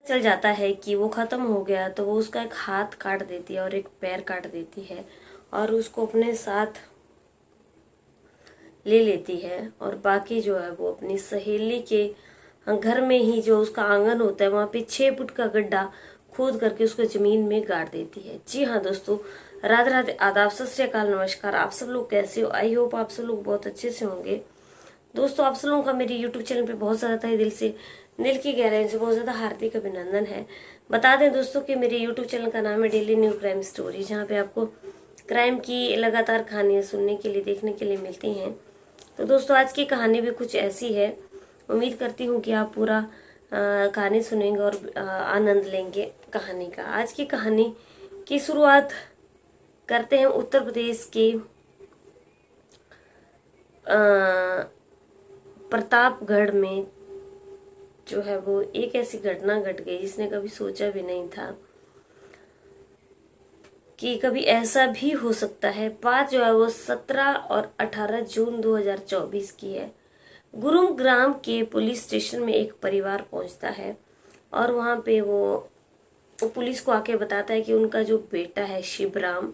चल जाता है कि वो ख़त्म हो गया, तो वो उसका एक हाथ काट देती है और एक पैर काट देती है और उसको अपने साथ ले लेती है। और बाकी जो है वो अपनी सहेली के घर में ही, जो उसका आंगन होता है, वहाँ पे 6 फुट का गड्ढा खोद करके उसको जमीन में गाड़ देती है। जी हाँ दोस्तों, राधे राधे, आदाब, सत श्री अकाल, नमस्कार। आप सब लोग कैसे हो? आई होप आप सब लोग बहुत अच्छे से होंगे। दोस्तों, आप सब लोगों का मेरे यूट्यूब चैनल पे बहुत ज़्यादा तहे दिल से, दिल की गहराई से बहुत ज़्यादा हार्दिक अभिनंदन है। बता दें दोस्तों कि मेरे यूट्यूब चैनल का नाम है डेली न्यू क्राइम स्टोरी, जहाँ पे आपको क्राइम की लगातार कहानियाँ सुनने के लिए, देखने के लिए मिलती हैं। तो दोस्तों, आज की कहानी भी कुछ ऐसी है। उम्मीद करती हूँ कि आप पूरा कहानी सुनेंगे और आनंद लेंगे कहानी का। आज की कहानी की शुरुआत करते हैं उत्तर प्रदेश के प्रतापगढ़ में। जो है वो एक ऐसी घटना घट गई जिसने कभी सोचा भी नहीं था कि कभी ऐसा भी हो सकता है। बात जो है वो 17 और 18 जून 2024 की है। गुरुग्राम के पुलिस स्टेशन में एक परिवार पहुंचता है और वहां पे वो पुलिस को आके बताता है कि उनका जो बेटा है शिवराम,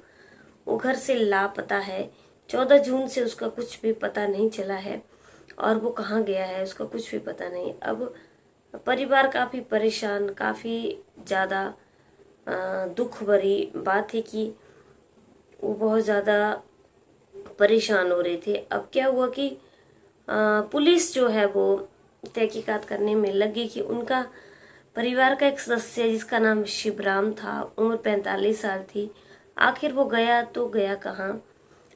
वो घर से लापता है। 14 जून से उसका कुछ भी पता नहीं चला है और वो कहाँ गया है उसका कुछ भी पता नहीं। अब परिवार काफी परेशान, काफी ज्यादा दुख भरी बात है कि वो बहुत ज्यादा परेशान हो रहे थे। अब क्या हुआ कि पुलिस जो है वो तहकीकात करने में लगी कि उनका परिवार का एक सदस्य जिसका नाम शिवराम था, उम्र 45 साल थी, आखिर वो गया तो गया कहाँ।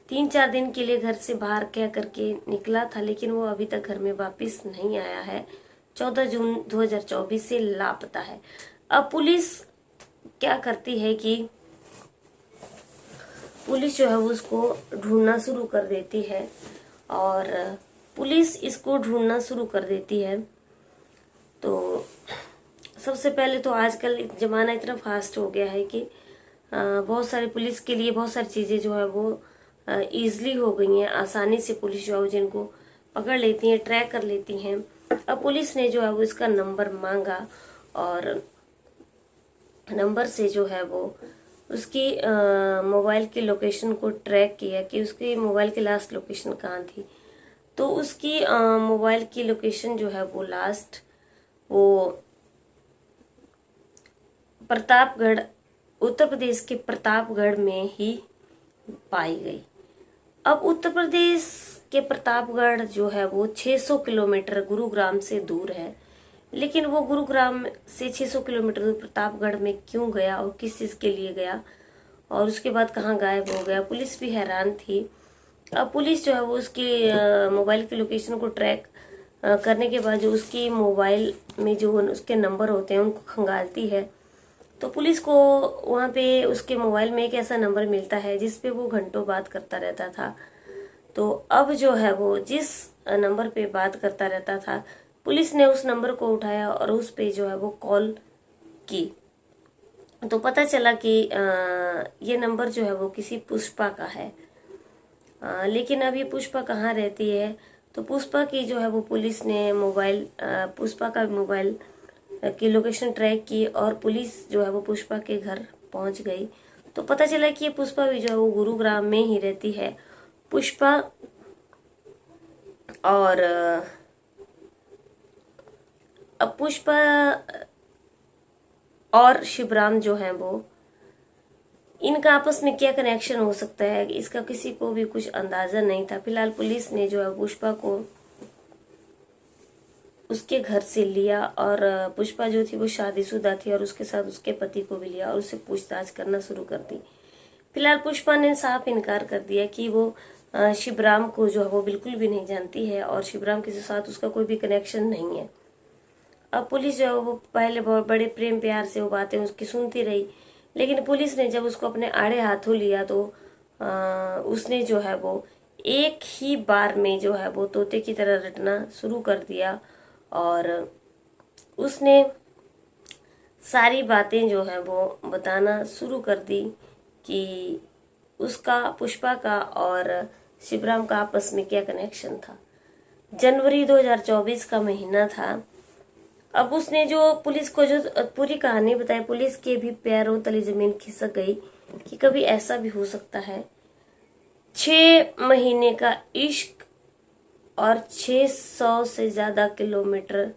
3-4 दिन के लिए घर से बाहर क्या करके निकला था, लेकिन वो अभी तक घर में वापस नहीं आया है। 14 जून 2024 से लापता है। अब पुलिस क्या करती है कि पुलिस जो है वो उसको ढूंढना शुरू कर देती है और पुलिस इसको ढूंढना शुरू कर देती है। तो सबसे पहले तो आजकल ज़माना इतना फास्ट हो गया है कि बहुत सारे पुलिस के लिए बहुत सारी चीज़ें जो है वो ईजिली हो गई हैं। आसानी से पुलिस जो है वो जिनको पकड़ लेती हैं, ट्रैक कर लेती हैं। अब पुलिस ने जो है वो इसका नंबर मांगा और नंबर से जो है वो उसकी मोबाइल की लोकेशन को ट्रैक किया कि उसकी मोबाइल की लास्ट लोकेशन कहाँ थी। तो उसकी मोबाइल की लोकेशन जो है वो लास्ट वो प्रतापगढ़, उत्तर प्रदेश के प्रतापगढ़ में ही पाई गई। अब उत्तर प्रदेश के प्रतापगढ़ जो है वो 600 किलोमीटर गुरुग्राम से दूर है, लेकिन वो गुरुग्राम से 600 किलोमीटर दूर प्रतापगढ़ में क्यों गया और किस चीज़ के लिए गया और उसके बाद कहाँ गायब हो गया, पुलिस भी हैरान थी। अब पुलिस जो है वो उसकी मोबाइल की लोकेशन को ट्रैक करने के बाद जो उसकी मोबाइल में जो उसके नंबर होते हैं उनको खंगालती है। तो पुलिस को वहाँ पे उसके मोबाइल में एक ऐसा नंबर मिलता है जिस पे वो घंटों बात करता रहता था। तो अब जो है वो जिस नंबर पे बात करता रहता था, पुलिस ने उस नंबर को उठाया और उस पे जो है वो कॉल की। तो पता चला कि ये नंबर जो है वो किसी पुष्पा का है। लेकिन अब ये पुष्पा कहाँ रहती है, तो पुष्पा की जो है वो पुलिस ने मोबाइल, पुष्पा का मोबाइल की लोकेशन ट्रैक की और पुलिस जो है वो पुष्पा के घर पहुंच गई। तो पता चला कि ये पुष्पा भी जो है वो गुरुग्राम में ही रहती है। पुष्पा और अब पुष्पा और शिवराम जो है वो, इनका आपस में क्या कनेक्शन हो सकता है, इसका किसी को भी कुछ अंदाजा नहीं था। फिलहाल पुलिस ने जो है पुष्पा को उसके घर से लिया और पुष्पा जो थी वो शादीशुदा थी और उसके साथ उसके पति को भी लिया और उससे पूछताछ करना शुरू कर दी। फिलहाल पुष्पा ने साफ इनकार कर दिया कि वो शिवराम को जो है वो बिल्कुल भी नहीं जानती है और शिवराम के साथ उसका कोई भी कनेक्शन नहीं है। अब पुलिस जो है वो पहले बहुत बड़े प्रेम प्यार से वो बातें उसकी सुनती रही, लेकिन पुलिस ने जब उसको अपने आड़े हाथों लिया तो उसने जो है वो एक ही बार में जो है वो तोते की तरह रटना शुरू कर दिया और उसने सारी बातें जो है वो बताना शुरू कर दी कि उसका, पुष्पा का और शिवराम का आपस में क्या कनेक्शन था। जनवरी 2024 का महीना था। अब उसने जो पुलिस को जो पूरी कहानी बताई, पुलिस के भी पैरों तले जमीन खिसक गई कि कभी ऐसा भी हो सकता है। 6 महीने का इश्क और 600 से ज्यादा किलोमीटर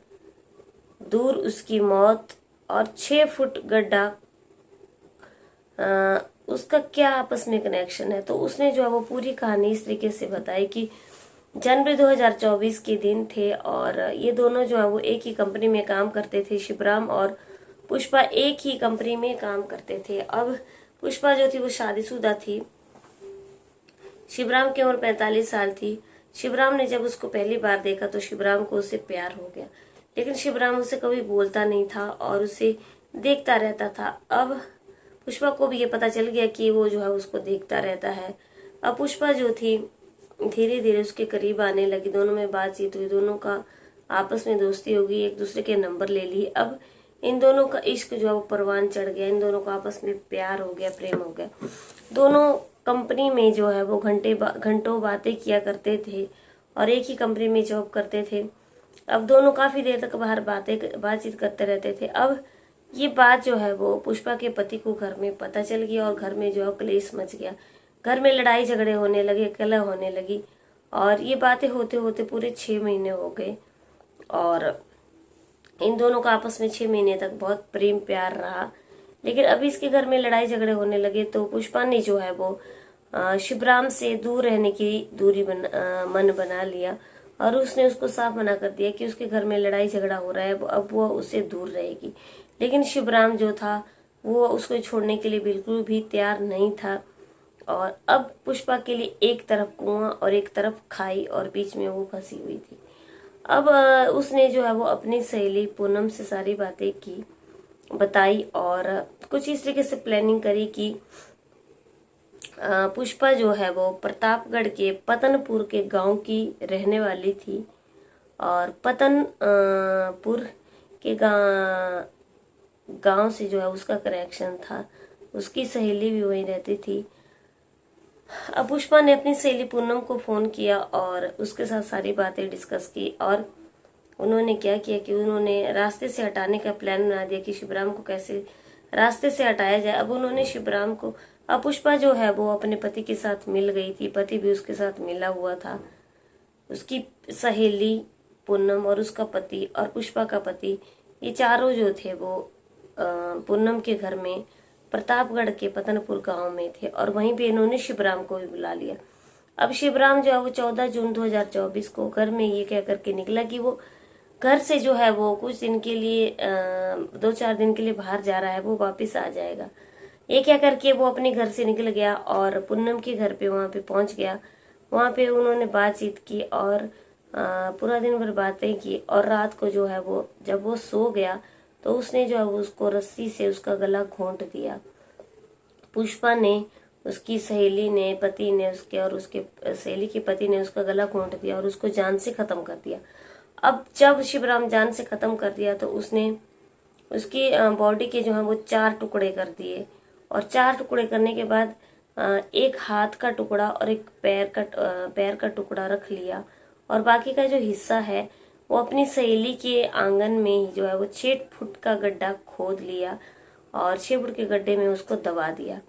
दूर उसकी मौत और 6 फुट गड्ढा, उसका क्या आपस में कनेक्शन है। तो उसने जो है वो पूरी कहानी इस तरीके से बताई कि जनवरी 2024 के दिन थे और ये दोनों जो है वो एक ही कंपनी में काम करते थे। शिवराम और पुष्पा एक ही कंपनी में काम करते थे। अब पुष्पा जो थी वो शादीशुदा थी। शिवराम की उम्र 45 साल थी। शिवराम ने जब उसको पहली बार देखा तो शिवराम को उससे प्यार हो गया, लेकिन शिवराम उससे कभी बोलता नहीं था और उसे देखता रहता था। अब पुष्पा को भी ये पता चल गया कि वो जो है उसको देखता रहता है। अब पुष्पा जो थी धीरे धीरे उसके करीब आने लगी, दोनों में बातचीत हुई, दोनों का आपस में दोस्ती होगी, एक दूसरे के नंबर ले लिए। अब इन दोनों का इश्क जो है वो परवान चढ़ गया, इन दोनों का आपस में प्यार हो गया, प्रेम हो गया। दोनों कंपनी में जो है वो घंटों बातें किया करते थे और एक ही कंपनी में जॉब करते थे। अब दोनों काफी देर तक बाहर बातचीत करते रहते थे। अब ये बात जो है वो पुष्पा के पति को घर में पता चल गया और घर में जो है क्लेश मच गया। घर में लड़ाई झगड़े होने लगे, कलह होने लगी और ये बातें होते होते पूरे 6 महीने हो गए और इन दोनों का आपस में 6 महीने तक बहुत प्रेम प्यार रहा। लेकिन अभी इसके घर में लड़ाई झगड़े होने लगे तो पुष्पा ने जो है वो शिवराम से दूर रहने की मन बना लिया और उसने उसको साफ मना कर दिया कि उसके घर में लड़ाई झगड़ा हो रहा है, अब वो उससे दूर रहेगी। लेकिन शिवराम जो था वो उसको छोड़ने के लिए बिल्कुल भी तैयार नहीं था और अब पुष्पा के लिए एक तरफ कुआं और एक तरफ खाई और बीच में वो फंसी हुई थी। अब उसने जो है वो अपनी सहेली पूनम से सारी बातें की, बताई और कुछ इस तरीके से प्लानिंग करी कि पुष्पा जो है वो प्रतापगढ़ के पतनपुर के गांव की रहने वाली थी और पतनपुर के गांव से जो है उसका कनेक्शन था, उसकी सहेली भी वहीं रहती थी। अब पुष्पा ने अपनी सहेली पूनम को फोन किया और उसके साथ सारी बातें डिस्कस की और उन्होंने क्या किया कि उन्होंने रास्ते से हटाने का प्लान बना दिया कि शिवराम को कैसे रास्ते से हटाया जाए। अब उन्होंने शिवराम को, अब पुष्पा जो है वो अपने पति के साथ मिल गई थी, पति भी उसके साथ मिला हुआ था। उसकी सहेली पूनम और उसका पति और पुष्पा का पति, ये चारों जो थे वो पूनम के घर में प्रतापगढ़ के पतनपुर गांव में थे और वहीं पे इन्होंने शिवराम को भी बुला लिया। अब शिवराम जो है वो 14 जून 2024 को घर में ये कह करके निकला कि वो घर से जो है वो कुछ दिन के लिए 2-4 दिन के लिए बाहर जा रहा है, वो वापस आ जाएगा। ये क्या करके वो अपने घर से निकल गया और पूनम के घर पे वहां पे पहुंच गया। वहां पे उन्होंने बातचीत की और पूरा दिन भर बातें की और रात को जो है वो जब वो सो गया तो उसने जो है वो उसको रस्सी से उसका गला घोंट दिया। पुष्पा ने, उसकी सहेली ने, पति ने उसके और उसके सहेली के पति ने उसका गला घोंट दिया और उसको जान से खत्म कर दिया। अब जब शिवराम जान से खत्म कर दिया तो उसने उसकी बॉडी के जो है वो 4 टुकड़े कर दिए और 4 टुकड़े करने के बाद एक हाथ का टुकड़ा और एक पैर का टुकड़ा रख लिया और बाकी का जो हिस्सा है वो अपनी सहेली के आंगन में ही जो है वो 6 फुट का गड्ढा खोद लिया और 6 फुट के गड्ढे में उसको दबा दिया।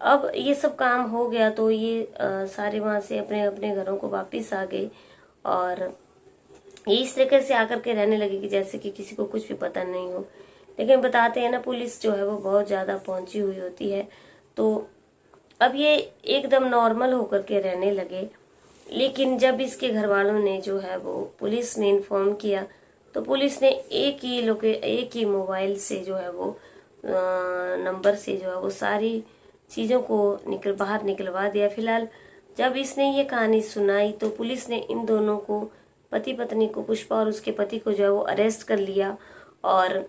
अब ये सब काम हो गया तो ये सारे वहां से अपने अपने घरों को वापिस आ गए और ये इस तरीके से आकर के रहने लगे कि जैसे कि किसी को कुछ भी पता नहीं हो। लेकिन बताते हैं ना, पुलिस जो है वो बहुत ज्यादा पहुंची हुई होती है। तो अब ये एकदम नॉर्मल होकर के रहने लगे। लेकिन जब इसके घर वालों ने जो है वो पुलिस में इन्फॉर्म किया तो पुलिस ने एक ही मोबाइल से जो है वो नंबर से जो है वो सारी चीजों को बाहर निकलवा दिया। फिलहाल जब इसने ये कहानी सुनाई तो पुलिस ने इन दोनों को, पति पत्नी को, पुष्पा और उसके पति को जो है वो अरेस्ट कर लिया और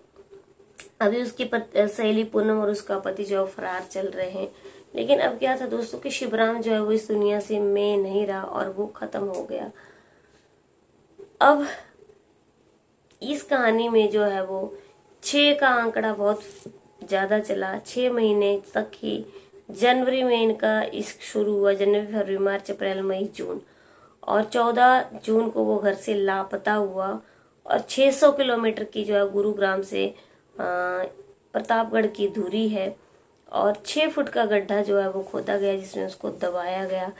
अभी उसकी सहेली पूनम और उसका पति जो है फरार चल रहे हैं। लेकिन अब क्या था दोस्तों कि शिवराम जो है वो इस दुनिया से में नहीं रहा और वो खत्म हो गया। अब इस कहानी में जो है वो 6 का आंकड़ा बहुत ज्यादा चला। 6 महीने तक ही, जनवरी में इनका इश्क शुरू हुआ, जनवरी फरवरी मार्च अप्रैल मई जून, और 14 जून को वो घर से लापता हुआ और 600 किलोमीटर की जो है गुरुग्राम से प्रतापगढ़ की दूरी है। और 6 फुट का गड्ढा जो है वो खोदा गया जिसमें उसको दबाया गया।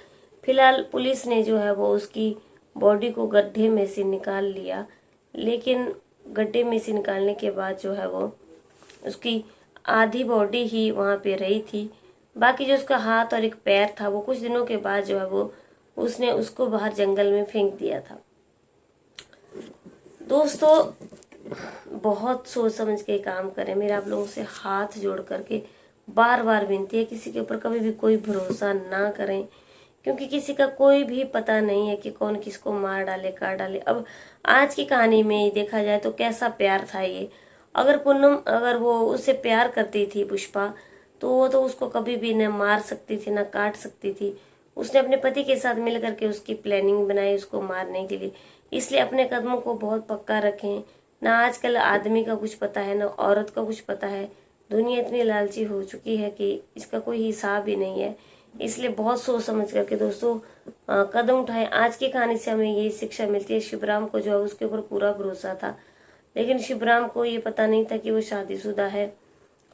फिलहाल पुलिस ने जो है वो उसकी बॉडी को गड्ढे में से निकाल लिया, लेकिन गड्ढे में से निकालने के बाद जो है वो उसकी आधी बॉडी ही वहाँ पे रही थी। बाकी जो उसका हाथ और एक पैर था वो कुछ दिनों के बाद जो है वो उसने उसको बाहर जंगल में फेंक दिया था। दोस्तों, बहुत सोच समझ के काम करें। मेरा आप लोगों से हाथ जोड़ करके बार बार विनती है, किसी के ऊपर कभी भी कोई भरोसा ना करें, क्योंकि किसी का कोई भी पता नहीं है कि कौन किसको मार डाले काट डाले। अब आज की कहानी में देखा जाए तो कैसा प्यार था ये। अगर पूनम अगर वो उससे प्यार करती थी पुष्पा, तो वो तो उसको कभी भी न मार सकती थी न काट सकती थी। उसने अपने पति के साथ मिल करके उसकी प्लानिंग बनाई उसको मारने के लिए। इसलिए अपने कदमों को बहुत पक्का रखें। ना आजकल आदमी का कुछ पता है, ना औरत का कुछ पता है। दुनिया इतनी लालची हो चुकी है कि इसका कोई हिसाब ही नहीं है। इसलिए बहुत सोच समझ करके दोस्तों कदम उठाएं। आज की कहानी से हमें ये शिक्षा मिलती है। शिवराम को जो है उसके ऊपर पूरा भरोसा था, लेकिन शिवराम को ये पता नहीं था कि वो शादीशुदा है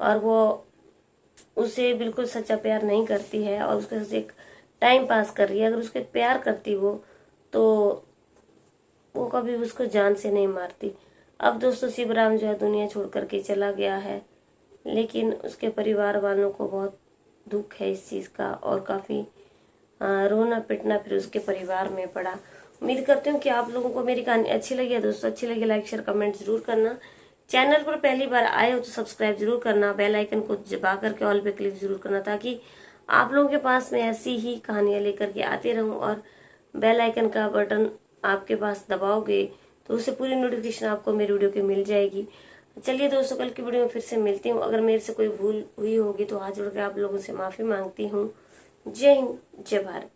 और वो उसे बिल्कुल सच्चा प्यार नहीं करती है और उसके साथ एक टाइम पास कर रही है। अगर उसके प्यार करती वो, तो वो कभी उसको जान से नहीं मारती। अब दोस्तों शिवराम जो है दुनिया छोड़ करके चला गया है, लेकिन उसके परिवार वालों को बहुत दुख है इस चीज़ का और काफ़ी रोना पिटना फिर उसके परिवार में पड़ा। उम्मीद करती हूँ कि आप लोगों को मेरी कहानी अच्छी लगी है। दोस्तों अच्छी लगी लाइक शेयर कमेंट जरूर करना। चैनल पर पहली बार आए हो तो सब्सक्राइब जरूर करना। बेल आइकन को दबा करके ऑल पे क्लिक जरूर करना, ताकि आप लोगों के पास में ऐसी ही कहानियां लेकर के आती रहूं। और बेल आइकन का बटन आपके पास दबाओगे तो उससे पूरी नोटिफिकेशन आपको मेरी वीडियो की मिल जाएगी। चलिए दोस्तों, कल की वीडियो में फिर से मिलती हूँ। अगर मेरे से कोई भूल हुई होगी तो हाथ जोड़ के आप लोगों से माफी मांगती हूँ। जय हिंद, जय भारत।